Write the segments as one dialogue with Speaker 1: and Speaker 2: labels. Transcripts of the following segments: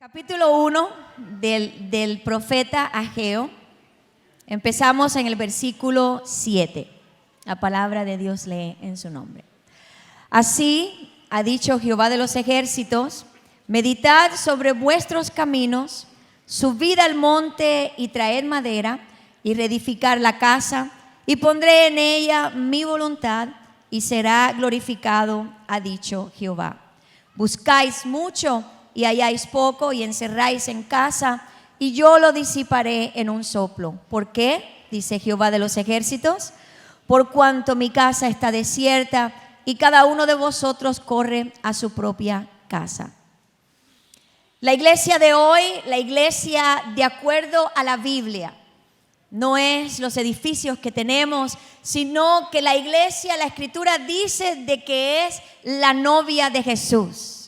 Speaker 1: Capítulo 1 del profeta Ageo. Empezamos en el versículo 7. La palabra de Dios lee en su nombre. Así ha dicho Jehová de los ejércitos: meditad sobre vuestros caminos, subid al monte y traed madera y reedificar la casa, y pondré en ella mi voluntad y será glorificado, ha dicho Jehová. Buscáis mucho y halláis poco, y encerráis en casa, y yo lo disiparé en un soplo. ¿Por qué? Dice Jehová de los ejércitos: por cuanto mi casa está desierta, y cada uno de vosotros corre a su propia casa. La iglesia de hoy, la iglesia de acuerdo a la Biblia, no es los edificios que tenemos, sino que la iglesia, la Escritura dice de que es la novia de Jesús.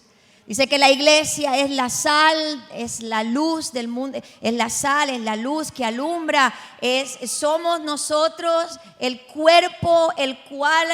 Speaker 1: Dice que la iglesia es la sal, es la luz del mundo, es la sal, es la luz que alumbra, somos nosotros el cuerpo el cual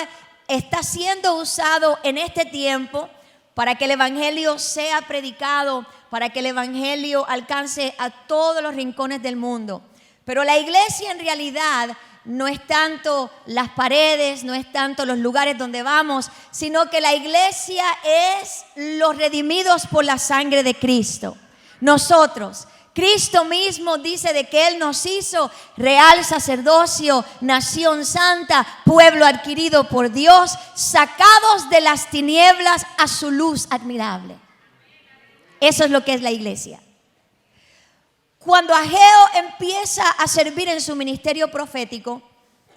Speaker 1: está siendo usado en este tiempo para que el evangelio sea predicado, para que el evangelio alcance a todos los rincones del mundo. Pero la iglesia en realidad no es tanto las paredes, no es tanto los lugares donde vamos, sino que la iglesia es los redimidos por la sangre de Cristo. Nosotros, Cristo mismo dice de que Él nos hizo real sacerdocio, nación santa, pueblo adquirido por Dios, sacados de las tinieblas a su luz admirable. Eso es lo que es la iglesia. Cuando Ageo empieza a servir en su ministerio profético,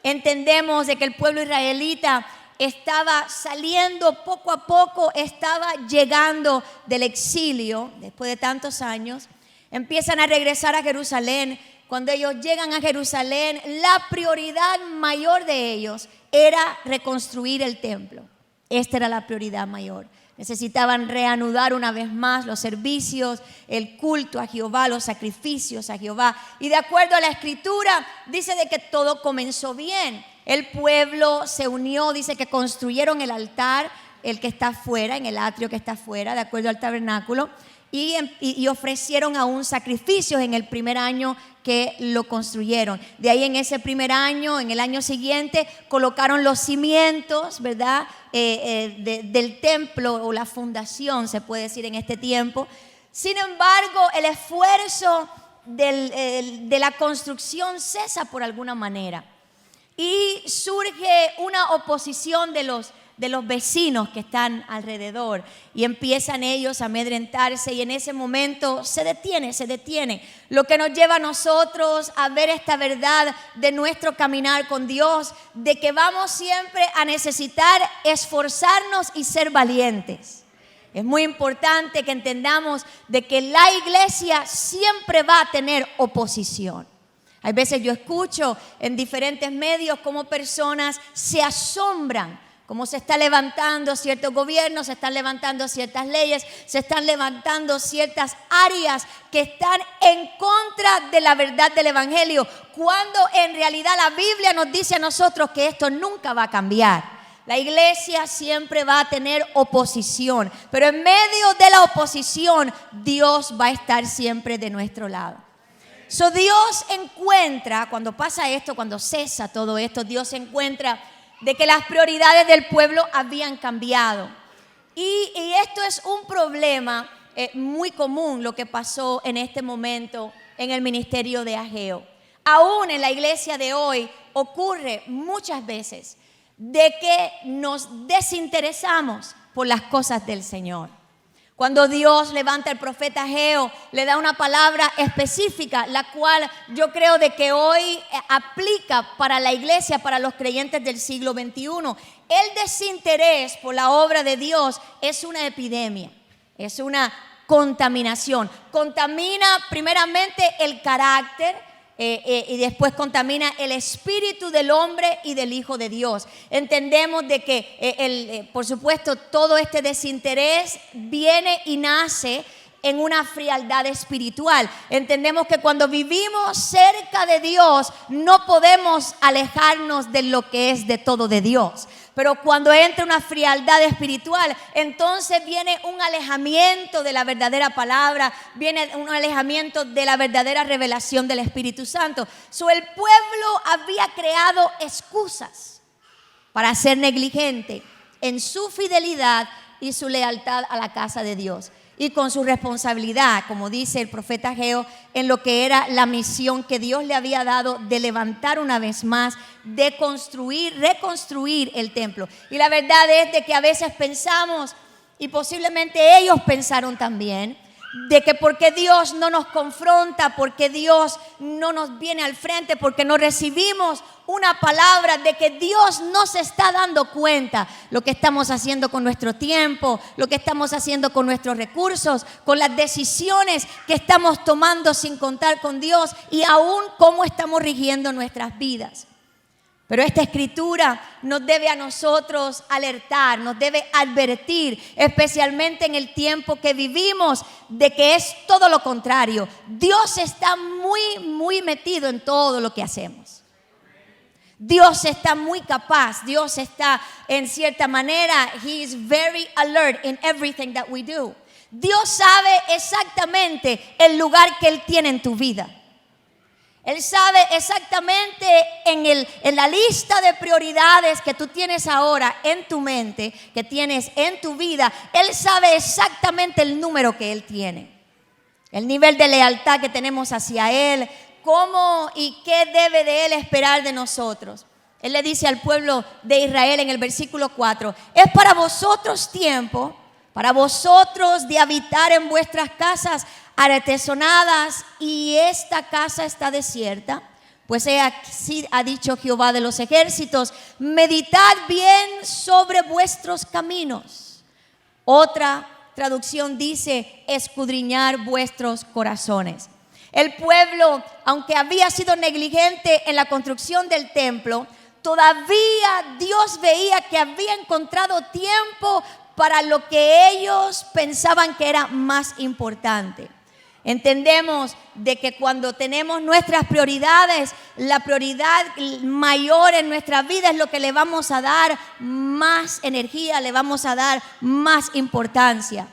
Speaker 1: entendemos de que el pueblo israelita estaba saliendo poco a poco, estaba llegando del exilio después de tantos años. Empiezan a regresar a Jerusalén. Cuando ellos llegan a Jerusalén, la prioridad mayor de ellos era reconstruir el templo. Esta era la prioridad mayor. Necesitaban reanudar una vez más los servicios, el culto a Jehová, los sacrificios a Jehová. Y de acuerdo a la Escritura, dice de que todo comenzó bien. El pueblo se unió, dice que construyeron el altar, el que está afuera, en el atrio que está afuera, de acuerdo al tabernáculo. Y ofrecieron aún sacrificios en el primer año que lo construyeron. De ahí en ese primer año, en el año siguiente, colocaron los cimientos, ¿verdad? Del templo, o la fundación, se puede decir en este tiempo. Sin embargo, el esfuerzo de la construcción cesa por alguna manera. Y surge una oposición de los vecinos que están alrededor, y empiezan ellos a amedrentarse, y en ese momento se detiene, lo que nos lleva a nosotros a ver esta verdad de nuestro caminar con Dios, de que vamos siempre a necesitar esforzarnos y ser valientes. Es muy importante que entendamos de que la iglesia siempre va a tener oposición. Hay veces yo escucho en diferentes medios cómo personas se asombran, cómo se está levantando ciertos gobiernos, se están levantando ciertas leyes, se están levantando ciertas áreas que están en contra de la verdad del evangelio, cuando en realidad la Biblia nos dice a nosotros que esto nunca va a cambiar. La iglesia siempre va a tener oposición, pero en medio de la oposición Dios va a estar siempre de nuestro lado. Dios encuentra, cuando pasa esto, cuando cesa todo esto, Dios encuentra de que las prioridades del pueblo habían cambiado. Y esto es un problema muy común, lo que pasó en este momento en el ministerio de Ageo. Aún en la iglesia de hoy ocurre muchas veces de que nos desinteresamos por las cosas del Señor. Cuando Dios levanta al profeta Ageo, le da una palabra específica, la cual yo creo de que hoy aplica para la iglesia, para los creyentes del siglo XXI. El desinterés por la obra de Dios es una epidemia, es una contaminación. Contamina primeramente el carácter, y después contamina el espíritu del hombre y del Hijo de Dios. Entendemos de que por supuesto todo este desinterés viene y nace en una frialdad espiritual. Entendemos que cuando vivimos cerca de Dios no podemos alejarnos de lo que es de todo de Dios. Pero cuando entra una frialdad espiritual, entonces viene un alejamiento de la verdadera palabra, viene un alejamiento de la verdadera revelación del Espíritu Santo. El pueblo había creado excusas para ser negligente en su fidelidad y su lealtad a la casa de Dios. Y con su responsabilidad, como dice el profeta Ageo, en lo que era la misión que Dios le había dado de levantar una vez más, de construir, reconstruir el templo. Y la verdad es de que a veces pensamos, y posiblemente ellos pensaron también, de que porque Dios no nos confronta, porque Dios no nos viene al frente, porque no recibimos una palabra de que Dios no se está dando cuenta lo que estamos haciendo con nuestro tiempo, lo que estamos haciendo con nuestros recursos, con las decisiones que estamos tomando sin contar con Dios y aún cómo estamos rigiendo nuestras vidas. Pero esta escritura nos debe a nosotros alertar, nos debe advertir, especialmente en el tiempo que vivimos, de que es todo lo contrario. Dios está muy metido en todo lo que hacemos. Dios está muy capaz, Dios está en cierta manera, He is very alert in everything that we do. Dios sabe exactamente el lugar que Él tiene en tu vida. Él sabe exactamente en la lista de prioridades que tú tienes ahora en tu mente, que tienes en tu vida. Él sabe exactamente el número que Él tiene, el nivel de lealtad que tenemos hacia Él, cómo y qué debe de Él esperar de nosotros. Él le dice al pueblo de Israel en el versículo 4, es para vosotros tiempo, para vosotros de habitar en vuestras casas artesonadas, y esta casa está desierta, pues así ha dicho Jehová de los ejércitos, meditad bien sobre vuestros caminos. Otra traducción dice, escudriñar vuestros corazones. El pueblo, aunque había sido negligente en la construcción del templo, todavía Dios veía que había encontrado tiempo para lo que ellos pensaban que era más importante. Entendemos de que cuando tenemos nuestras prioridades, la prioridad mayor en nuestra vida es lo que le vamos a dar más energía, le vamos a dar más importancia.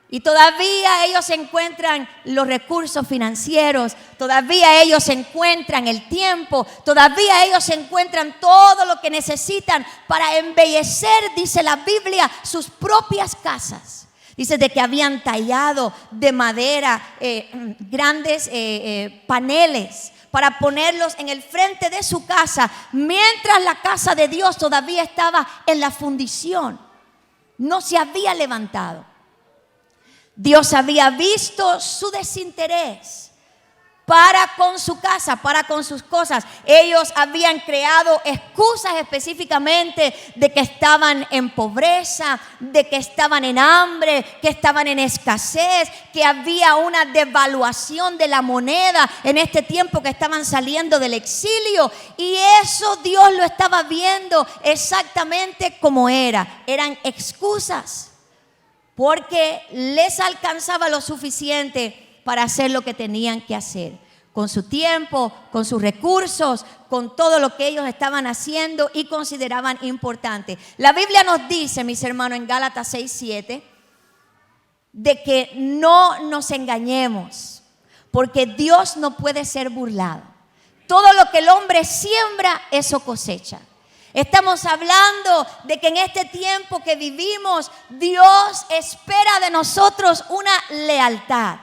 Speaker 1: Y todavía ellos encuentran los recursos financieros, todavía ellos encuentran el tiempo, todavía ellos encuentran todo lo que necesitan para embellecer, dice la Biblia, sus propias casas. Dice de que habían tallado de madera grandes paneles para ponerlos en el frente de su casa, mientras la casa de Dios todavía estaba en la fundición, no se había levantado. Dios había visto su desinterés para con su casa, para con sus cosas. Ellos habían creado excusas específicamente de que estaban en pobreza, de que estaban en hambre, que estaban en escasez, que había una devaluación de la moneda en este tiempo que estaban saliendo del exilio. Y eso Dios lo estaba viendo exactamente como era. Eran excusas, porque les alcanzaba lo suficiente para hacer lo que tenían que hacer, con su tiempo, con sus recursos, con todo lo que ellos estaban haciendo y consideraban importante. La Biblia nos dice, mis hermanos, en Gálatas 6:7, de que no nos engañemos, porque Dios no puede ser burlado. Todo lo que el hombre siembra, eso cosecha. Estamos hablando de que en este tiempo que vivimos, Dios espera de nosotros una lealtad.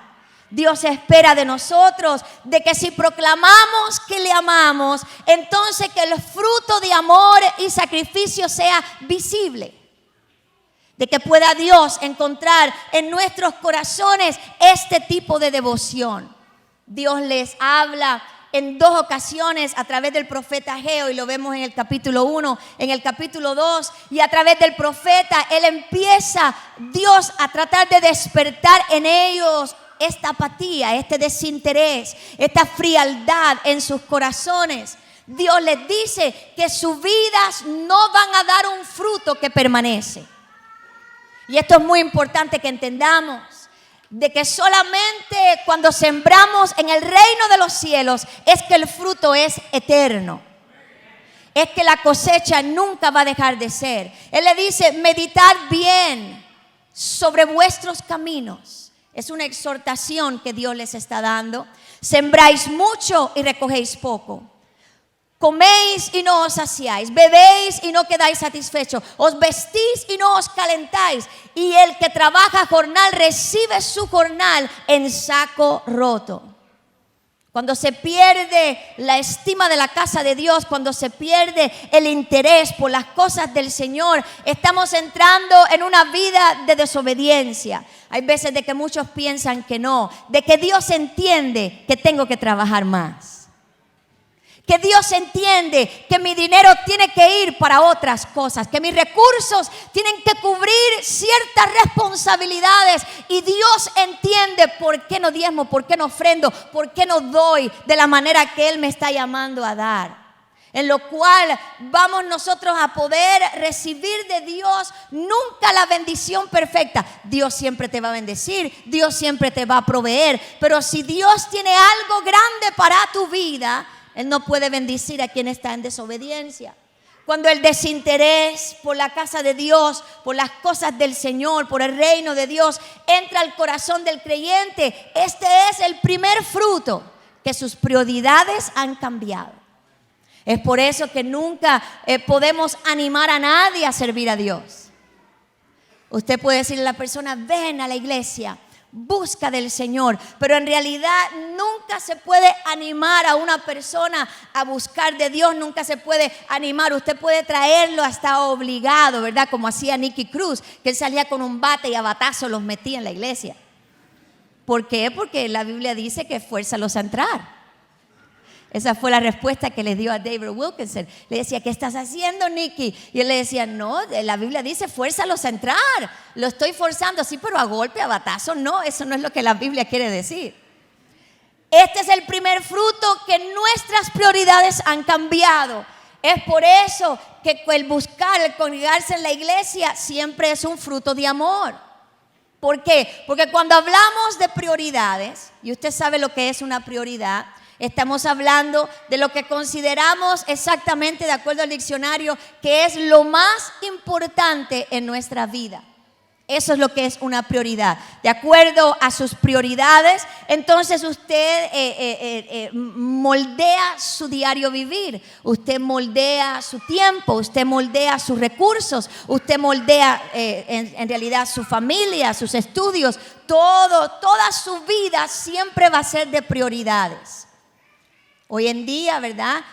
Speaker 1: Dios espera de nosotros de que si proclamamos que le amamos, entonces que el fruto de amor y sacrificio sea visible. De que pueda Dios encontrar en nuestros corazones este tipo de devoción. Dios les habla en dos ocasiones a través del profeta Ageo, y lo vemos en el capítulo 1, en el capítulo 2, y a través del profeta, Él empieza, Dios, a tratar de despertar en ellos esta apatía, este desinterés, esta frialdad en sus corazones. Dios les dice que sus vidas no van a dar un fruto que permanece. Y esto es muy importante que entendamos, de que solamente cuando sembramos en el reino de los cielos es que el fruto es eterno. es que la cosecha nunca va a dejar de ser. Él le dice, meditad bien sobre vuestros caminos. Es una exhortación que Dios les está dando. Sembráis mucho y recogéis poco. Coméis y no os saciáis, bebéis y no quedáis satisfechos, os vestís y no os calentáis, y el que trabaja jornal recibe su jornal en saco roto. Cuando se pierde la estima de la casa de Dios, cuando se pierde el interés por las cosas del Señor, estamos entrando en una vida de desobediencia. Hay veces de que muchos piensan que no, de que Dios entiende que tengo que trabajar más. Que Dios entiende que mi dinero tiene que ir para otras cosas, que mis recursos tienen que cubrir ciertas responsabilidades, y Dios entiende por qué no diezmo, por qué no ofrendo, por qué no doy de la manera que Él me está llamando a dar. En lo cual vamos nosotros a poder recibir de Dios nunca la bendición perfecta. Dios siempre te va a bendecir, Dios siempre te va a proveer, pero si Dios tiene algo grande para tu vida, Él no puede bendecir a quien está en desobediencia. Cuando el desinterés por la casa de Dios, por las cosas del Señor, por el reino de Dios, entra al corazón del creyente, este es el primer fruto, que sus prioridades han cambiado. Es por eso que nunca podemos animar a nadie a servir a Dios. Usted puede decirle a la persona, ven a la iglesia, busca del Señor, pero en realidad nunca se puede animar a una persona a buscar de Dios, nunca se puede animar. Usted puede traerlo hasta obligado, ¿verdad? Como hacía Nicky Cruz, que él salía con un bate y a batazo los metía en la iglesia. ¿Por qué? Porque la Biblia dice que fuérzalos a entrar. Esa fue la respuesta que le dio a David Wilkerson. Le decía, ¿qué estás haciendo, Nicky? Y él le decía, no, la Biblia dice, fuérzalos a entrar. Lo estoy forzando, sí, pero a golpe, a batazo, no. Eso no es lo que la Biblia quiere decir. Este es el primer fruto, que nuestras prioridades han cambiado. Es por eso que el buscar, el congregarse en la iglesia siempre es un fruto de amor. ¿Por qué? Porque cuando hablamos de prioridades, y usted sabe lo que es una prioridad, estamos hablando de lo que consideramos exactamente, de acuerdo al diccionario, que es lo más importante en nuestra vida. Eso es lo que es una prioridad. De acuerdo a sus prioridades, entonces usted moldea su diario vivir. Usted moldea su tiempo, usted moldea sus recursos, usted moldea en realidad su familia, sus estudios. Toda su vida siempre va a ser de prioridades. Hoy en día, ¿verdad?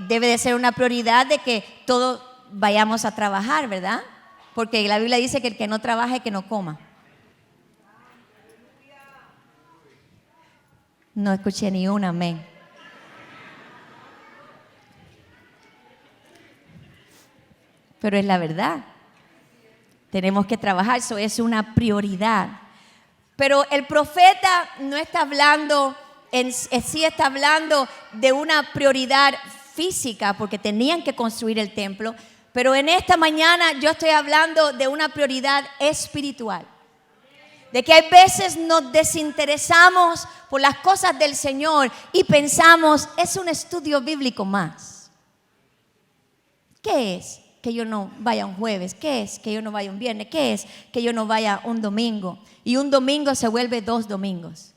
Speaker 1: Debe de ser una prioridad de que todos vayamos a trabajar, ¿verdad? Porque la Biblia dice que el que no trabaje, que no coma. No escuché ni un amén. Pero es la verdad. Tenemos que trabajar, eso es una prioridad. Pero el profeta no está hablando, sí está hablando de una prioridad física, porque tenían que construir el templo. Pero en esta mañana yo estoy hablando de una prioridad espiritual. De que hay veces nos desinteresamos por las cosas del Señor y pensamos, es un estudio bíblico más. ¿Qué es que yo no vaya un jueves? ¿Qué es que yo no vaya un viernes? ¿Qué es que yo no vaya un domingo? Y un domingo se vuelve 2 domingos.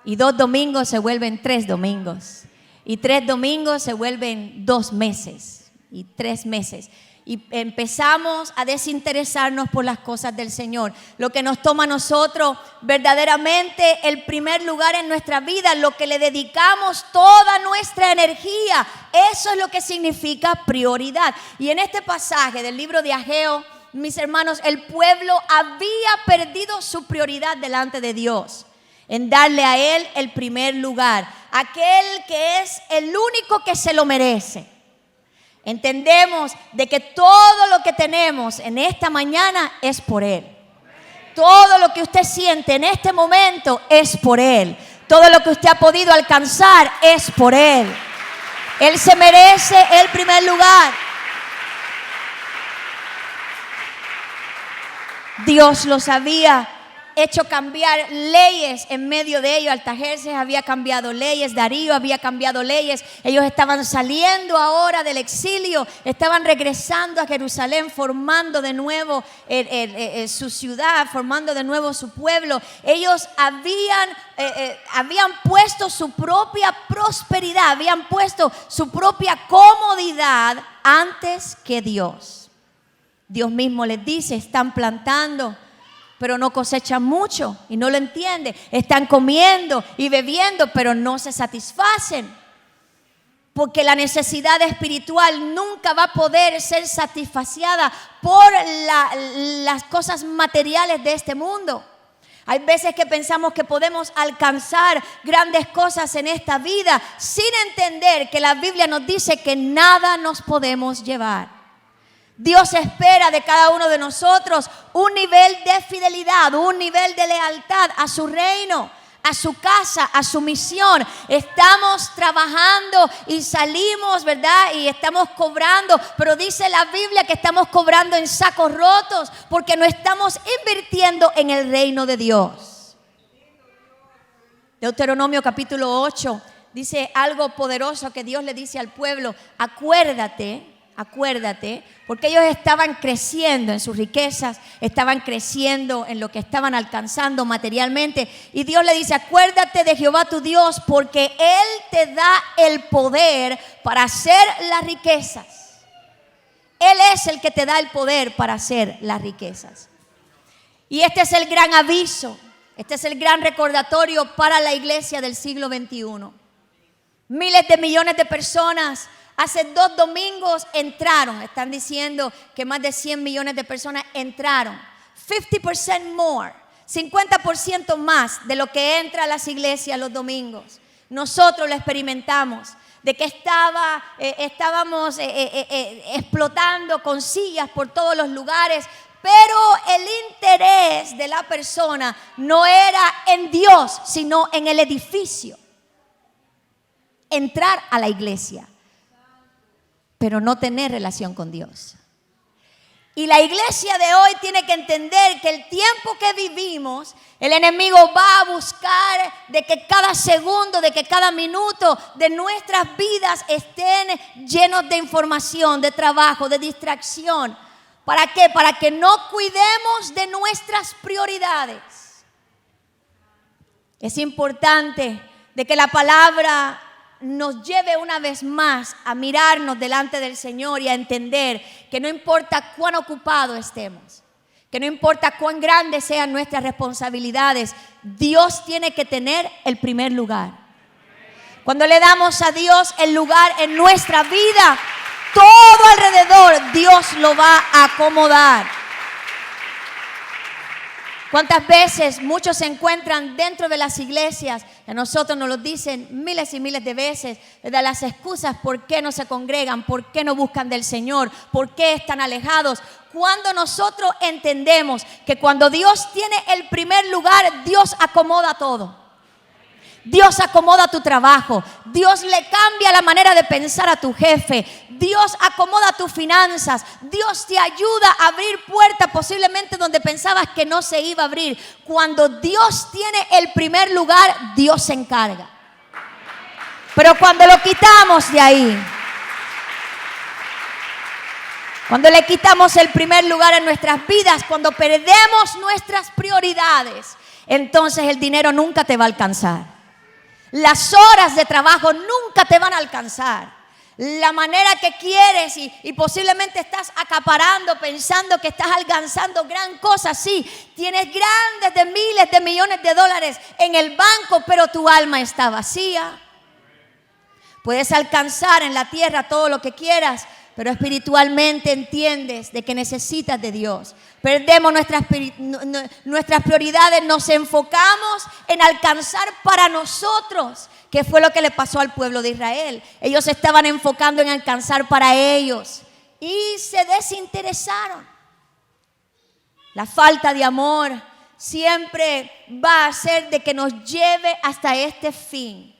Speaker 1: Y 2 domingos se vuelven 3 domingos. Y 3 domingos se vuelven 2 meses. Y 3 meses. Y empezamos a desinteresarnos por las cosas del Señor. Lo que nos toma a nosotros verdaderamente el primer lugar en nuestra vida, lo que le dedicamos toda nuestra energía. Eso es lo que significa prioridad. Y en este pasaje del libro de Ageo, mis hermanos, el pueblo había perdido su prioridad delante de Dios, en darle a Él el primer lugar, aquel que es el único que se lo merece. Entendemos de que todo lo que tenemos en esta mañana es por Él. Todo lo que usted siente en este momento es por Él. Todo lo que usted ha podido alcanzar es por Él. Él se merece el primer lugar. Dios los había hecho cambiar leyes en medio de ellos. Artajerjes había cambiado leyes, Darío había cambiado leyes. Ellos estaban saliendo ahora del exilio, estaban regresando a Jerusalén, formando de nuevo su ciudad, formando de nuevo su pueblo. Ellos habían puesto su propia prosperidad, habían puesto su propia comodidad antes que Dios. Dios mismo les dice: están plantando, pero no cosechan mucho, y no lo entienden. Están comiendo y bebiendo, pero no se satisfacen. Porque la necesidad espiritual nunca va a poder ser satisfaciada por las cosas materiales de este mundo. Hay veces que pensamos que podemos alcanzar grandes cosas en esta vida sin entender que la Biblia nos dice que nada nos podemos llevar. Dios espera de cada uno de nosotros un nivel de fidelidad, un nivel de lealtad a su reino, a su casa, a su misión. Estamos trabajando y salimos, ¿verdad? Y estamos cobrando, pero dice la Biblia que estamos cobrando en sacos rotos porque no estamos invirtiendo en el reino de Dios. Deuteronomio capítulo 8 dice algo poderoso que Dios le dice al pueblo: acuérdate, porque ellos estaban creciendo en sus riquezas, estaban creciendo en lo que estaban alcanzando materialmente. Y Dios le dice: acuérdate de Jehová tu Dios, porque Él te da el poder para hacer las riquezas. Él es el que te da el poder para hacer las riquezas. Y este es el gran aviso, este es el gran recordatorio para la iglesia del siglo XXI. Miles de millones de personas hace 2 domingos entraron. Están diciendo que más de 100 millones de personas entraron. 50% more, 50% más de lo que entra a las iglesias los domingos. Nosotros lo experimentamos, de que estábamos explotando con sillas por todos los lugares, pero el interés de la persona no era en Dios, sino en el edificio. Entrar a la iglesia, pero no tener relación con Dios. Y la iglesia de hoy tiene que entender que el tiempo que vivimos, el enemigo va a buscar de que cada segundo, de que cada minuto de nuestras vidas estén llenos de información, de trabajo, de distracción. ¿Para qué? Para que no cuidemos de nuestras prioridades. Es importante de que la palabra nos lleve una vez más a mirarnos delante del Señor y a entender que no importa cuán ocupados estemos, que no importa cuán grandes sean nuestras responsabilidades, Dios tiene que tener el primer lugar. Cuando le damos a Dios el lugar en nuestra vida, todo alrededor Dios lo va a acomodar. ¿Cuántas veces muchos se encuentran dentro de las iglesias? A nosotros nos lo dicen miles y miles de veces, de las excusas por qué no se congregan, por qué no buscan del Señor, por qué están alejados. Cuando nosotros entendemos que cuando Dios tiene el primer lugar, Dios acomoda todo. Dios acomoda tu trabajo, Dios le cambia la manera de pensar a tu jefe, Dios acomoda tus finanzas, Dios te ayuda a abrir puertas posiblemente donde pensabas que no se iba a abrir. Cuando Dios tiene el primer lugar, Dios se encarga. Pero cuando lo quitamos de ahí, cuando le quitamos el primer lugar en nuestras vidas, cuando perdemos nuestras prioridades, entonces el dinero nunca te va a alcanzar. Las horas de trabajo nunca te van a alcanzar. La manera que quieres y posiblemente estás acaparando, pensando que estás alcanzando gran cosa. Sí, tienes grandes de miles de millones de dólares en el banco, pero tu alma está vacía. Puedes alcanzar en la tierra todo lo que quieras, pero espiritualmente entiendes de que necesitas de Dios. Perdemos nuestras prioridades, nos enfocamos en alcanzar para nosotros, que fue lo que le pasó al pueblo de Israel. Ellos estaban enfocando en alcanzar para ellos y se desinteresaron. La falta de amor siempre va a hacer de que nos lleve hasta este fin.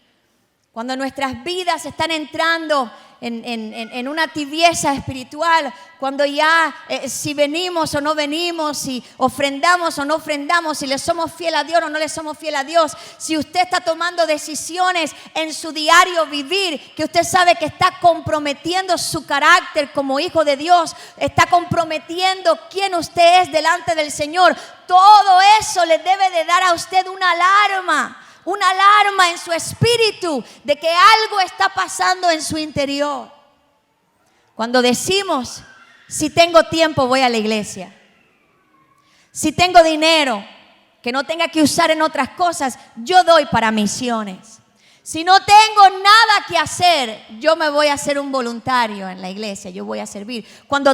Speaker 1: cuando nuestras vidas están entrando en una tibieza espiritual, cuando ya si venimos o no venimos, si ofrendamos o no ofrendamos, si le somos fiel a Dios o no le somos fiel a Dios, si usted está tomando decisiones en su diario vivir, que usted sabe que está comprometiendo su carácter como hijo de Dios, está comprometiendo quién usted es delante del Señor, todo eso le debe de dar a usted una alarma en su espíritu de que algo está pasando en su interior. Cuando decimos, si tengo tiempo voy a la iglesia, si tengo dinero que no tenga que usar en otras cosas, yo doy para misiones. Si no tengo nada que hacer, yo me voy a hacer un voluntario en la iglesia, yo voy a servir. Cuando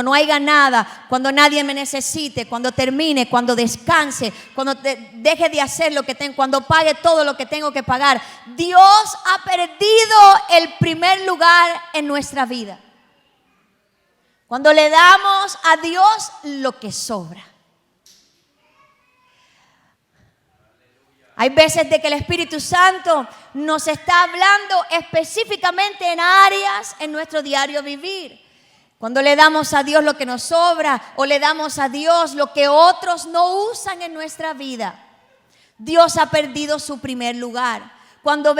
Speaker 1: no haya nada, cuando nadie me necesite, cuando termine, cuando descanse, cuando deje de hacer lo que tengo, cuando pague todo lo que tengo que pagar. Dios ha perdido el primer lugar en nuestra vida. Cuando le damos a Dios lo que sobra. Hay veces de que el Espíritu Santo nos está hablando específicamente en áreas en nuestro diario vivir. Cuando le damos a Dios lo que nos sobra o le damos a Dios lo que otros no usan en nuestra vida, Dios ha perdido su primer lugar. Cuando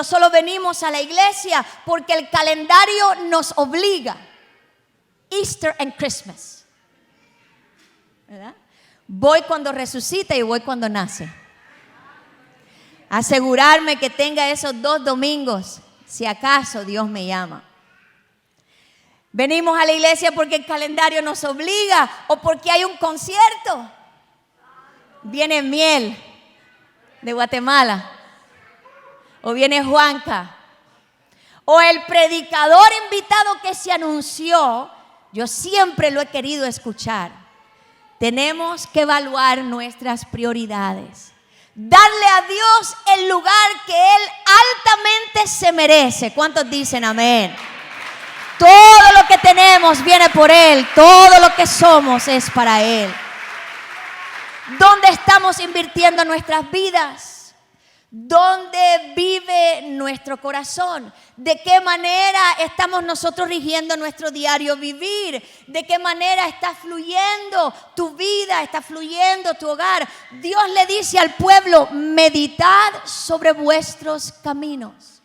Speaker 1: solo venimos a la iglesia porque el calendario nos obliga. Easter and Christmas. ¿Verdad? Voy cuando resucita y voy cuando nace. Asegurarme que tenga esos 2 domingos, si acaso Dios me llama. Venimos a la iglesia porque el calendario nos obliga o porque hay un concierto. Viene Miel de Guatemala o viene Juanca o el predicador invitado que se anunció. Yo siempre lo he querido escuchar. Tenemos que evaluar nuestras prioridades. Darle a Dios el lugar que Él altamente se merece. ¿Cuántos dicen amén? Todo lo que tenemos viene por Él. Todo lo que somos es para Él. ¿Dónde estamos invirtiendo nuestras vidas? ¿Dónde vive nuestro corazón? ¿De qué manera estamos nosotros rigiendo nuestro diario vivir? ¿De qué manera está fluyendo tu vida? ¿Está fluyendo tu hogar? Dios le dice al pueblo, meditad sobre vuestros caminos.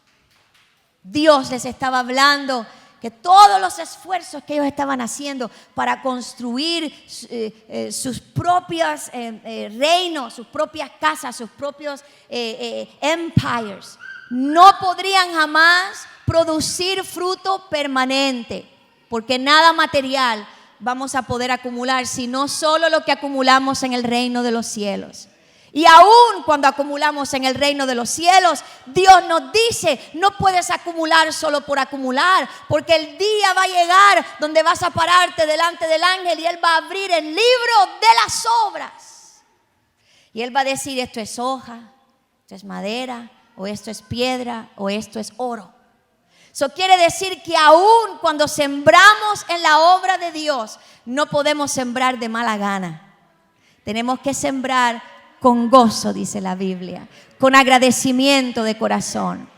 Speaker 1: Dios les estaba hablando que todos los esfuerzos que ellos estaban haciendo para construir sus propios reinos, sus propias casas, sus propios empires, no podrían jamás producir fruto permanente, porque nada material vamos a poder acumular, sino solo lo que acumulamos en el reino de los cielos. Y aún cuando acumulamos en el reino de los cielos, Dios nos dice, no puedes acumular solo por acumular, porque el día va a llegar donde vas a pararte delante del ángel y Él va a abrir el libro de las obras. Y Él va a decir, esto es hoja, esto es madera, o esto es piedra, o esto es oro. Eso quiere decir que aún cuando sembramos en la obra de Dios, no podemos sembrar de mala gana. Tenemos que sembrar con gozo, dice la Biblia, con agradecimiento de corazón.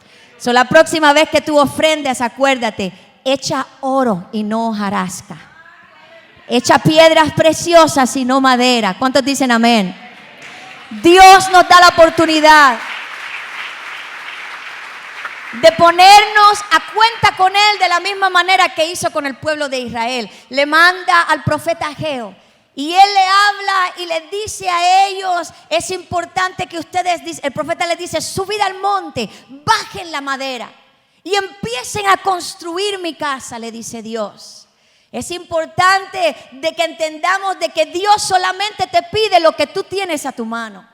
Speaker 1: La próxima vez que tú ofrendas, acuérdate, echa oro y no hojarasca. Echa piedras preciosas y no madera. ¿Cuántos dicen amén? Dios nos da la oportunidad de ponernos a cuenta con Él de la misma manera que hizo con el pueblo de Israel. Le manda al profeta Ageo. Y él le habla y le dice a ellos, es importante que ustedes, el profeta les dice, subid al monte, bajen la madera y empiecen a construir mi casa, le dice Dios. Es importante de que entendamos de que Dios solamente te pide lo que tú tienes a tu mano.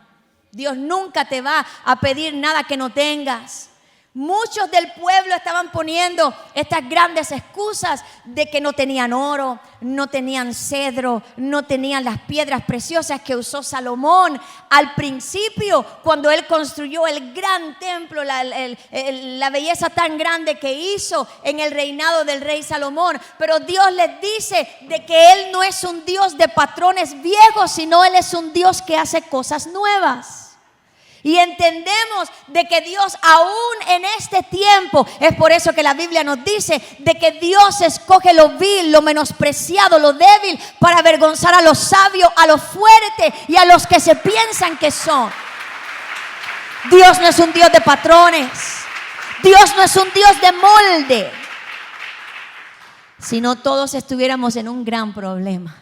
Speaker 1: Dios nunca te va a pedir nada que no tengas. Muchos del pueblo estaban poniendo estas grandes excusas de que no tenían oro, no tenían cedro, no tenían las piedras preciosas que usó Salomón al principio cuando él construyó el gran templo, la belleza tan grande que hizo en el reinado del rey Salomón. Pero Dios les dice de que Él no es un Dios de patrones viejos, sino Él es un Dios que hace cosas nuevas. Y entendemos de que Dios aún en este tiempo, es por eso que la Biblia nos dice de que Dios escoge lo vil, lo menospreciado, lo débil para avergonzar a los sabios, a los fuertes y a los que se piensan que son. Dios no es un Dios de patrones. Dios no es un Dios de molde. Si no, todos estuviéramos en un gran problema.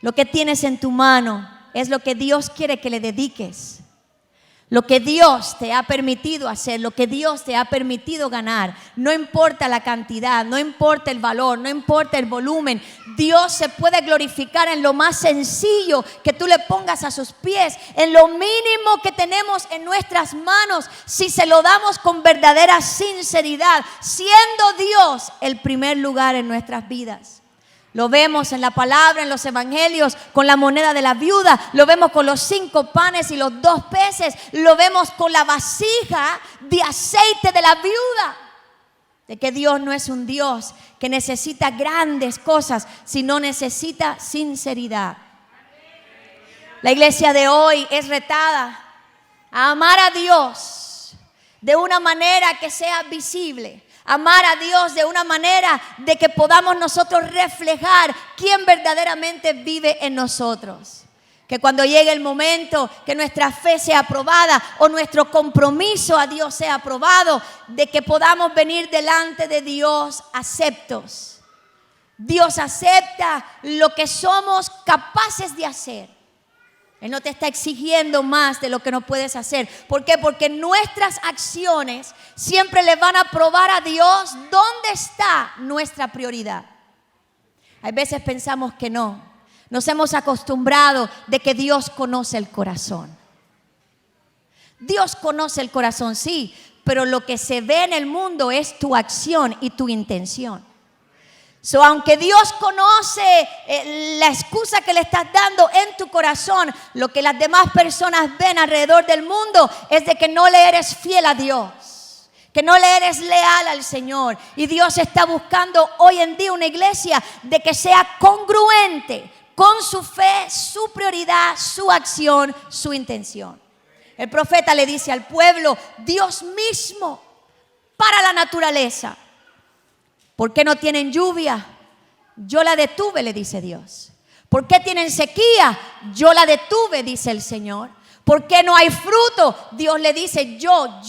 Speaker 1: Lo que tienes en tu mano es lo que Dios quiere que le dediques. Lo que Dios te ha permitido hacer, lo que Dios te ha permitido ganar. No importa la cantidad, no importa el valor, no importa el volumen. Dios se puede glorificar en lo más sencillo que tú le pongas a sus pies, en lo mínimo que tenemos en nuestras manos, si se lo damos con verdadera sinceridad, siendo Dios el primer lugar en nuestras vidas. Lo vemos en la palabra, en los evangelios, con la moneda de la viuda. Lo vemos con los 5 panes y los 2 peces. Lo vemos con la vasija de aceite de la viuda. De que Dios no es un Dios que necesita grandes cosas, sino necesita sinceridad. La iglesia de hoy es retada a amar a Dios de una manera que sea visible. Amar a Dios de una manera de que podamos nosotros reflejar quién verdaderamente vive en nosotros. Que cuando llegue el momento que nuestra fe sea aprobada o nuestro compromiso a Dios sea aprobado, de que podamos venir delante de Dios aceptos. Dios acepta lo que somos capaces de hacer. Él no te está exigiendo más de lo que no puedes hacer. ¿Por qué? Porque nuestras acciones siempre le van a probar a Dios dónde está nuestra prioridad. Hay veces pensamos que no. Nos hemos acostumbrado de que Dios conoce el corazón. Dios conoce el corazón, sí, pero lo que se ve en el mundo es tu acción y tu intención. Aunque Dios conoce la excusa que le estás dando en tu corazón, lo que las demás personas ven alrededor del mundo es de que no le eres fiel a Dios, que no le eres leal al Señor. Y Dios está buscando hoy en día una iglesia de que sea congruente con su fe, su prioridad, su acción, su intención. El profeta le dice al pueblo: Dios mismo para la naturaleza. ¿Por qué no tienen lluvia? Yo la detuve, le dice Dios. ¿Por qué tienen sequía? Yo la detuve, dice el Señor. ¿Por qué no hay fruto? Dios le dice: yo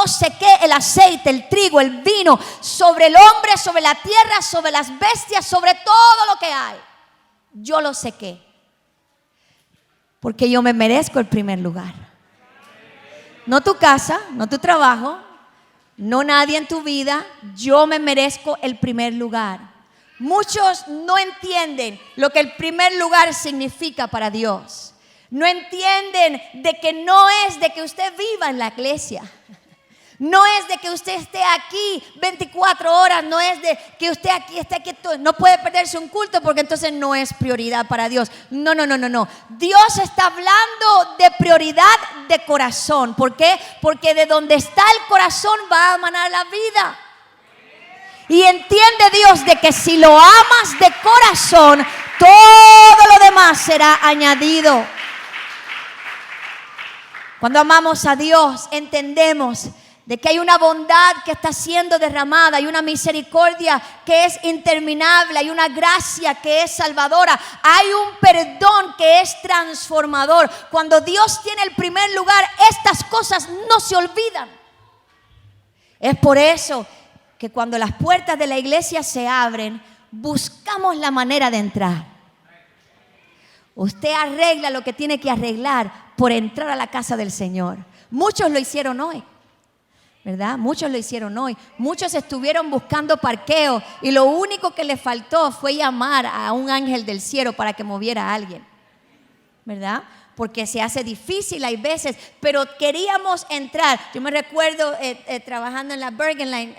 Speaker 1: sequé el aceite, el trigo, el vino sobre el hombre, sobre la tierra, sobre las bestias, sobre todo lo que hay. Yo lo sequé. Porque yo me merezco el primer lugar. No tu casa, no tu trabajo, no nadie en tu vida. Yo me merezco el primer lugar. Muchos no entienden lo que el primer lugar significa para Dios. No entienden de que no es de que usted viva en la iglesia. No es de que usted esté aquí 24 horas. No es de que usted esté aquí. No puede perderse un culto porque entonces no es prioridad para Dios. No. Dios está hablando de prioridad de corazón. ¿Por qué? Porque de donde está el corazón va a emanar la vida. Y entiende Dios de que si lo amas de corazón, todo lo demás será añadido. Cuando amamos a Dios, entendemos de que hay una bondad que está siendo derramada, hay una misericordia que es interminable, hay una gracia que es salvadora, hay un perdón que es transformador. Cuando Dios tiene el primer lugar, estas cosas no se olvidan. Es por eso que cuando las puertas de la iglesia se abren, buscamos la manera de entrar. Usted arregla lo que tiene que arreglar por entrar a la casa del Señor. Muchos lo hicieron hoy, ¿verdad? Muchos lo hicieron hoy. Muchos estuvieron buscando parqueo y lo único que les faltó fue llamar a un ángel del cielo para que moviera a alguien, ¿verdad? Porque se hace difícil hay veces, pero queríamos entrar. Yo me recuerdo trabajando en la Bergen Line,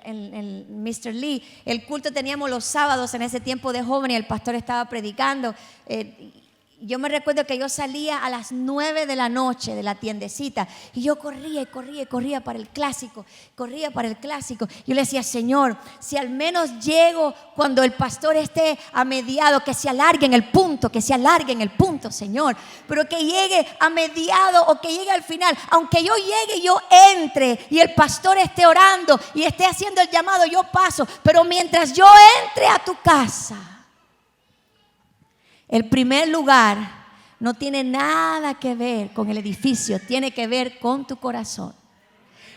Speaker 1: en Mr. Lee, el culto teníamos los sábados en ese tiempo de joven y el pastor estaba predicando. yo me recuerdo que yo salía a las 9 de la noche de la tiendecita y yo corría y corría y corría para el clásico, corría para el clásico. Yo le decía, Señor, si al menos llego cuando el pastor esté a mediado, que se alargue en el punto, que se alargue en el punto, Señor, pero que llegue a mediado o que llegue al final, aunque yo llegue, yo entre y el pastor esté orando y esté haciendo el llamado, yo paso, pero mientras yo entre a tu casa, el primer lugar no tiene nada que ver con el edificio, tiene que ver con tu corazón.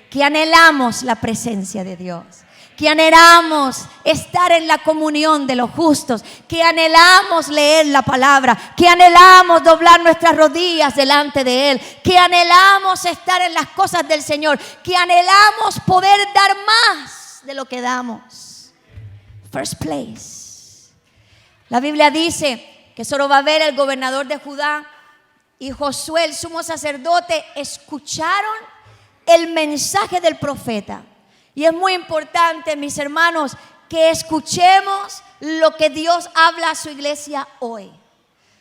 Speaker 1: Que anhelamos la presencia de Dios, que anhelamos estar en la comunión de los justos, que anhelamos leer la palabra, que anhelamos doblar nuestras rodillas delante de Él, que anhelamos estar en las cosas del Señor, que anhelamos poder dar más de lo que damos. First place. La Biblia dice que Zorobabel, el gobernador de Judá, y Josué, el sumo sacerdote, escucharon el mensaje del profeta. Y es muy importante, mis hermanos, que escuchemos lo que Dios habla a su iglesia hoy.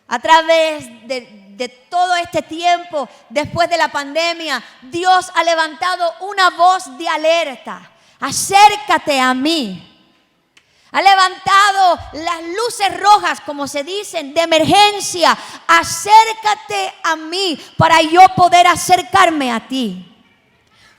Speaker 1: A través de todo este tiempo, después de la pandemia, Dios ha levantado una voz de alerta. Acércate a mí. Ha levantado las luces rojas, como se dicen, de emergencia. Acércate a mí para yo poder acercarme a ti.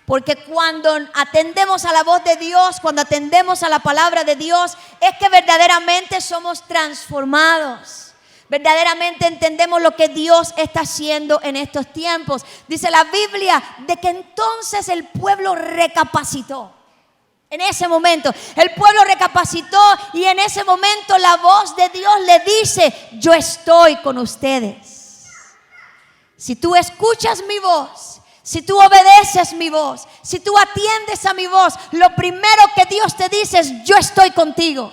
Speaker 1: Porque cuando atendemos a la voz de Dios, cuando atendemos a la palabra de Dios, es que verdaderamente somos transformados. Verdaderamente entendemos lo que Dios está haciendo en estos tiempos. Dice la Biblia de que entonces el pueblo recapacitó. En ese momento el pueblo recapacitó y en ese momento la voz de Dios le dice, yo estoy con ustedes. Si tú escuchas mi voz, si tú obedeces mi voz, si tú atiendes a mi voz, lo primero que Dios te dice es, yo estoy contigo.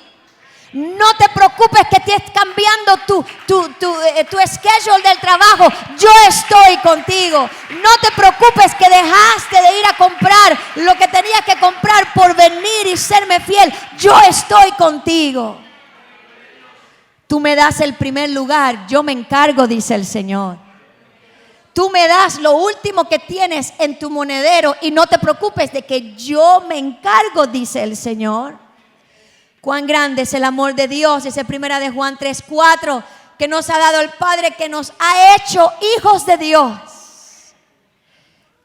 Speaker 1: No te preocupes que estés cambiando tu schedule del trabajo. Yo estoy contigo. No te preocupes que dejaste de ir a comprar lo que tenías que comprar por venir y serme fiel. Yo estoy contigo. Tú me das el primer lugar, yo me encargo, dice el Señor. Tú me das lo último que tienes en tu monedero y no te preocupes de que yo me encargo, dice el Señor. Cuán grande es el amor de Dios, dice primera de Juan 3:4, que nos ha dado el Padre, que nos ha hecho hijos de Dios.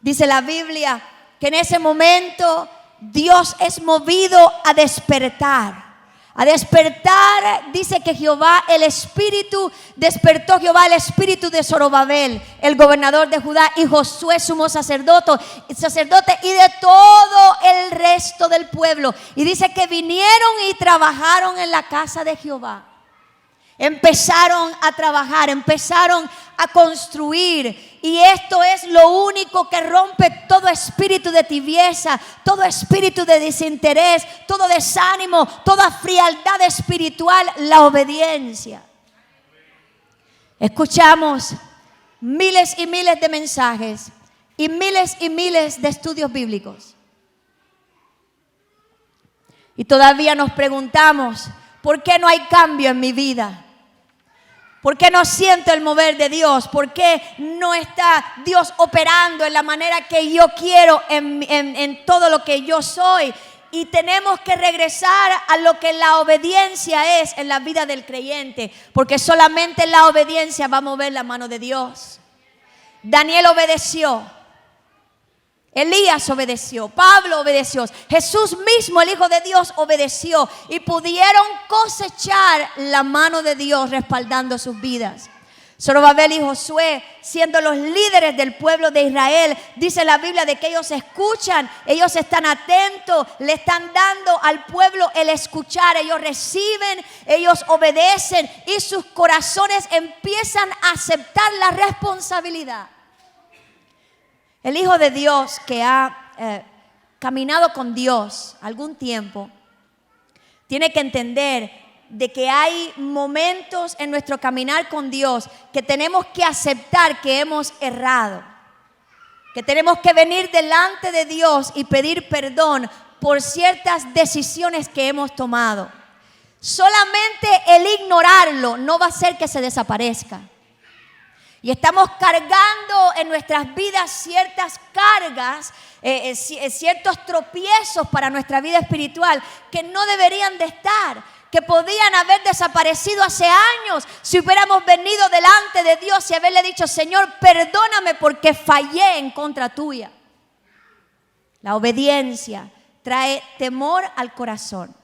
Speaker 1: Dice la Biblia que en ese momento Dios es movido a despertar. A despertar, dice que Jehová, el Espíritu, despertó Jehová el Espíritu de Zorobabel, el gobernador de Judá, y Josué, sumo sacerdote, y de todo el resto del pueblo. Y dice que vinieron y trabajaron en la casa de Jehová. Empezaron a trabajar, empezaron a construir. Y esto es lo único que rompe todo espíritu de tibieza, todo espíritu de desinterés, todo desánimo, toda frialdad espiritual, la obediencia. Escuchamos miles y miles de mensajes y miles de estudios bíblicos. Y todavía nos preguntamos, ¿por qué no hay cambio en mi vida? ¿Por qué no siento el mover de Dios? ¿Por qué no está Dios operando en la manera que yo quiero en todo lo que yo soy? Y tenemos que regresar a lo que la obediencia es en la vida del creyente, porque solamente la obediencia va a mover la mano de Dios. Daniel obedeció. Elías obedeció, Pablo obedeció, Jesús mismo, el Hijo de Dios, obedeció y pudieron cosechar la mano de Dios respaldando sus vidas. Zorobabel y Josué, siendo los líderes del pueblo de Israel, dice la Biblia de que ellos escuchan, ellos están atentos, le están dando al pueblo el escuchar, ellos reciben, ellos obedecen y sus corazones empiezan a aceptar la responsabilidad. El Hijo de Dios que ha caminado con Dios algún tiempo, tiene que entender de que hay momentos en nuestro caminar con Dios que tenemos que aceptar que hemos errado, que tenemos que venir delante de Dios y pedir perdón por ciertas decisiones que hemos tomado. Solamente el ignorarlo no va a hacer que se desaparezca. Y estamos cargando en nuestras vidas ciertas cargas, ciertos tropiezos para nuestra vida espiritual que no deberían de estar, que podían haber desaparecido hace años si hubiéramos venido delante de Dios y haberle dicho: Señor, perdóname porque fallé en contra tuya. La obediencia trae temor al corazón.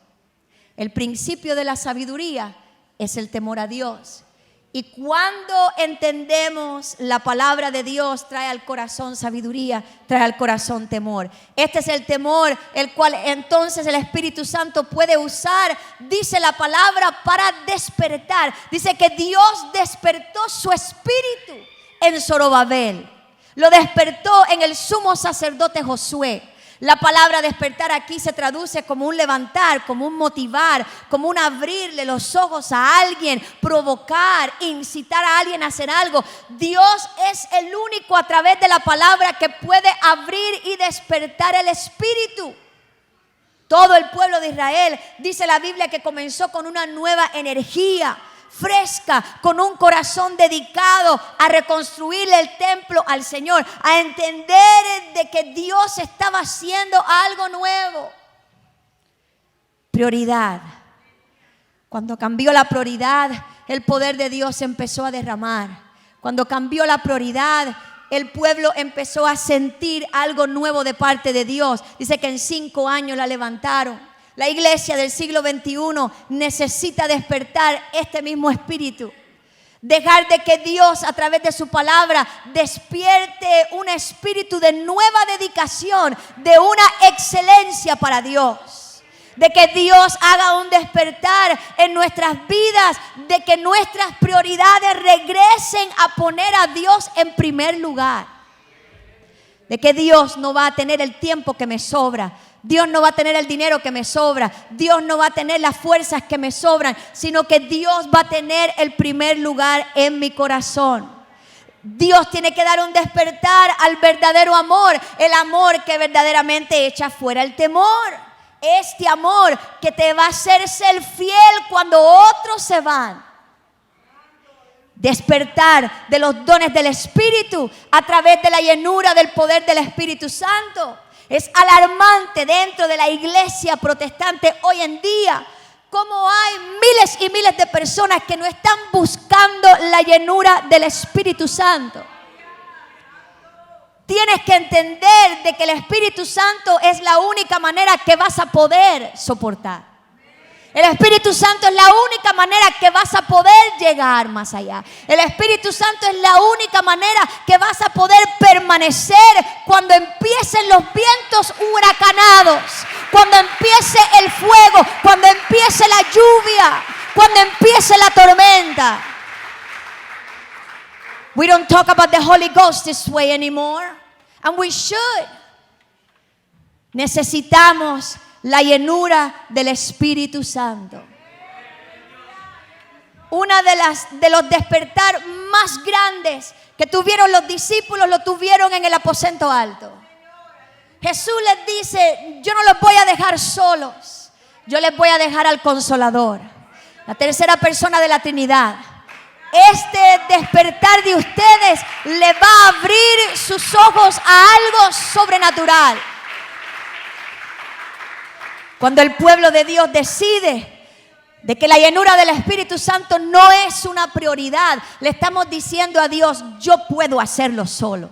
Speaker 1: El principio de la sabiduría es el temor a Dios. Y cuando entendemos la palabra de Dios, trae al corazón sabiduría, trae al corazón temor. Este es el temor el cual entonces el Espíritu Santo puede usar, dice la palabra, para despertar. Dice que Dios despertó su espíritu en Zorobabel. Lo despertó en el sumo sacerdote Josué. La palabra despertar aquí se traduce como un levantar, como un motivar, como un abrirle los ojos a alguien, provocar, incitar a alguien a hacer algo. Dios es el único a través de la palabra que puede abrir y despertar el espíritu. Todo el pueblo de Israel, dice la Biblia, que comenzó con una nueva energía fresca, con un corazón dedicado a reconstruirle el templo al Señor, a entender de que Dios estaba haciendo algo nuevo. Prioridad. Cuando cambió la prioridad, el poder de Dios empezó a derramar. Cuando cambió la prioridad, el pueblo empezó a sentir algo nuevo de parte de Dios. Dice que en 5 años la levantaron. La iglesia del siglo XXI necesita despertar este mismo espíritu. Dejar de que Dios a través de su palabra despierte un espíritu de nueva dedicación, de una excelencia para Dios. De que Dios haga un despertar en nuestras vidas, de que nuestras prioridades regresen a poner a Dios en primer lugar. De que Dios no va a tener el tiempo que me sobra. Dios no va a tener el dinero que me sobra. Dios no va a tener las fuerzas que me sobran, sino que Dios va a tener el primer lugar en mi corazón. Dios tiene que dar un despertar al verdadero amor, el amor que verdaderamente echa fuera el temor. Este amor que te va a hacer ser fiel cuando otros se van. Despertar de los dones del Espíritu a través de la llenura del poder del Espíritu Santo. Es alarmante dentro de la iglesia protestante hoy en día cómo hay miles y miles de personas que no están buscando la llenura del Espíritu Santo. Tienes que entender de que el Espíritu Santo es la única manera que vas a poder soportar. El Espíritu Santo es la única manera que vas a poder llegar más allá. El Espíritu Santo es la única manera que vas a poder permanecer cuando empiecen los vientos huracanados, cuando empiece el fuego, cuando empiece la lluvia, cuando empiece la tormenta. We don't talk about the Holy Ghost this way anymore, and we should. Necesitamos la llenura del Espíritu Santo. Una de los despertar más grandes que tuvieron los discípulos lo tuvieron en el aposento alto. Jesús les dice: yo no los voy a dejar solos, yo les voy a dejar al Consolador, la tercera persona de la Trinidad. Este despertar de ustedes le va a abrir sus ojos a algo sobrenatural. Cuando el pueblo de Dios decide de que la llenura del Espíritu Santo no es una prioridad, le estamos diciendo a Dios: yo puedo hacerlo solo.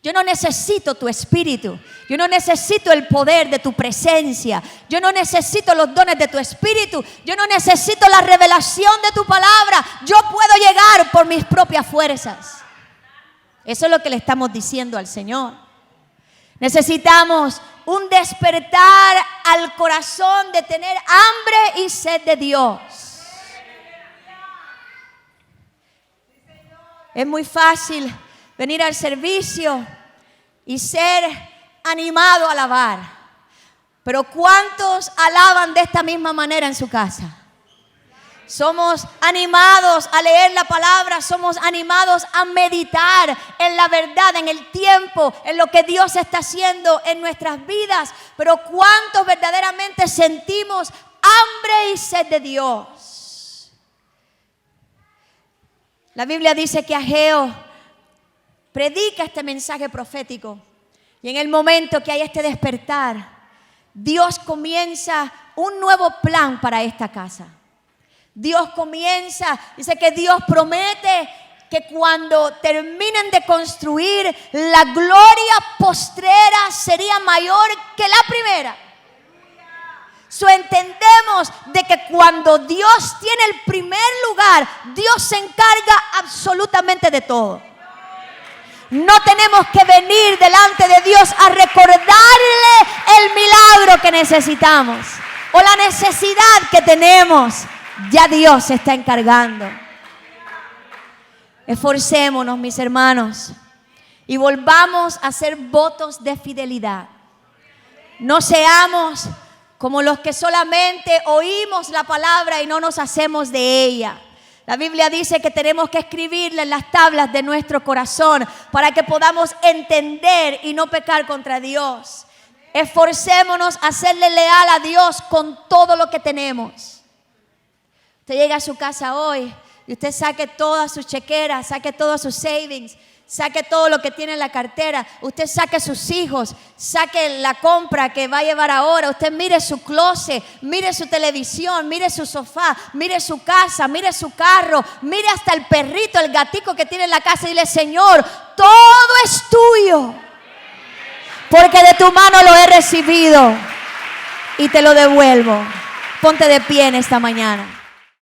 Speaker 1: Yo no necesito tu espíritu. Yo no necesito el poder de tu presencia. Yo no necesito los dones de tu espíritu. Yo no necesito la revelación de tu palabra. Yo puedo llegar por mis propias fuerzas. Eso es lo que le estamos diciendo al Señor. Necesitamos un despertar al corazón de tener hambre y sed de Dios. Es muy fácil venir al servicio y ser animado a alabar. Pero ¿cuántos alaban de esta misma manera en su casa? Somos animados a leer la palabra, somos animados a meditar en la verdad, en el tiempo, en lo que Dios está haciendo en nuestras vidas. Pero ¿cuántos verdaderamente sentimos hambre y sed de Dios? La Biblia dice que Ageo predica este mensaje profético. Y en el momento que hay este despertar, Dios comienza un nuevo plan para esta casa. Dios comienza, dice que Dios promete que cuando terminen de construir, la gloria postrera sería mayor que la primera. Entendemos de que cuando Dios tiene el primer lugar, Dios se encarga absolutamente de todo. No tenemos que venir delante de Dios a recordarle el milagro que necesitamos o la necesidad que tenemos. Ya Dios se está encargando. Esforcémonos, mis hermanos, y volvamos a hacer votos de fidelidad. No seamos como los que solamente oímos la palabra y no nos hacemos de ella. La Biblia dice que tenemos que escribirla en las tablas de nuestro corazón para que podamos entender y no pecar contra Dios. Esforcémonos a serle leal a Dios con todo lo que tenemos. Usted llega a su casa hoy y usted saque todas sus chequeras, saque todos sus savings, saque todo lo que tiene en la cartera. Usted saque sus hijos, saque la compra que va a llevar ahora. Usted mire su closet, mire su televisión, mire su sofá, mire su casa, mire su carro, mire hasta el perrito, el gatico que tiene en la casa y dile: Señor, todo es tuyo, porque de tu mano lo he recibido y te lo devuelvo. Ponte de pie en esta mañana.